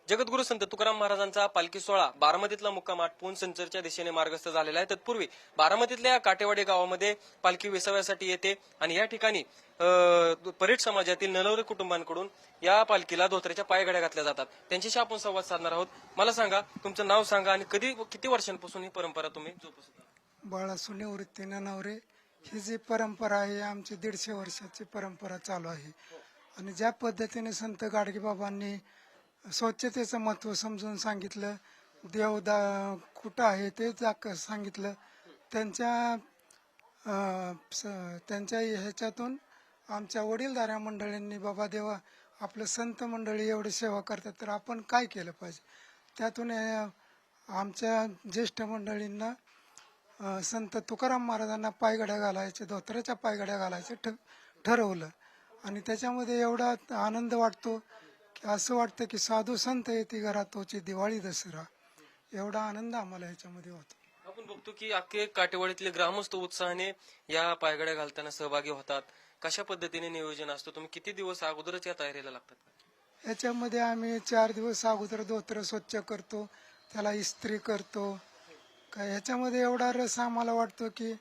जगद्गुरू संत तुकाराम महाराजांचा पालखी सोहळा बारामतीतला मुक्काम आटपून संचरच्या दिशेने मार्गस्थ झालेला आहे। तत्पूर्वी बारामतीतल्या काटेवाडी गावामध्ये पालखी विसाव्यासाठी येते आणि या ठिकाणी परेड समाजातील नलवरे कुटुंबांकडून या पालखीला धोत्र्याच्या पायघड्या घातल्या जातात। त्यांच्याशी आपण संवाद साधणार आहोत। मला सांगा, तुमचं नाव सांगा आणि किती वर्षांपासून ही परंपरा तुम्ही जोपासता? बाळासू निवृत्ती नवरे ही जी परंपरा आहे आमची 150 वर्षाची परंपरा चालू आहे। आणि ज्या पद्धतीने संत गाडगेबाबांनी स्वच्छतेचं महत्व समजून सांगितलं, देवदा कुठं आहे ते सांगितलं, त्यांच्या ह्याच्यातून आमच्या वडीलधाऱ्या मंडळींनी बाबा देवा आपलं संत मंडळी एवढी सेवा करतात तर आपण काय केलं पाहिजे, त्यातून आमच्या ज्येष्ठ मंडळींना संत तुकाराम महाराजांना पायघड्या घालायचे, धोत्र्याच्या पायघड्या घालायचे ठरवलं। आणि त्याच्यामध्ये एवढा आनंद वाटतो की असं वाटतं की साधू संत येते घरात होची दिवाळी दसरा, एवढा आनंद आम्हाला ह्याच्यामध्ये होतो। आपण बघतो की अख्खे काटेवाडीतले ग्रामस्थ उत्साहाने या पायघड्या घालताना सहभागी होतात। कशा पद्धतीने नियोजन असतं? तुम्ही किती दिवस अगोदरच या तयारीला लागतात? याच्यामध्ये आम्ही 4 दिवस अगोदर धोत्र स्वच्छ करतो, त्याला इस्त्री करतो। काय ह्याच्यामध्ये एवढा रस आम्हाला वाटतो की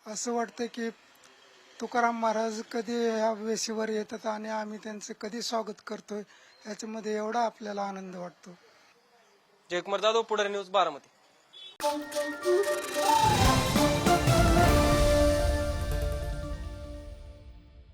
असं वाटतं की तुकाराम महाराज कधी या वेशीवर येतात आणि आम्ही त्यांचं कधी स्वागत करतोय, याच्यामध्ये एवढा आपल्याला आनंद वाटतो। जयकुमार जाधव, पुढारी न्यूज, बारामती।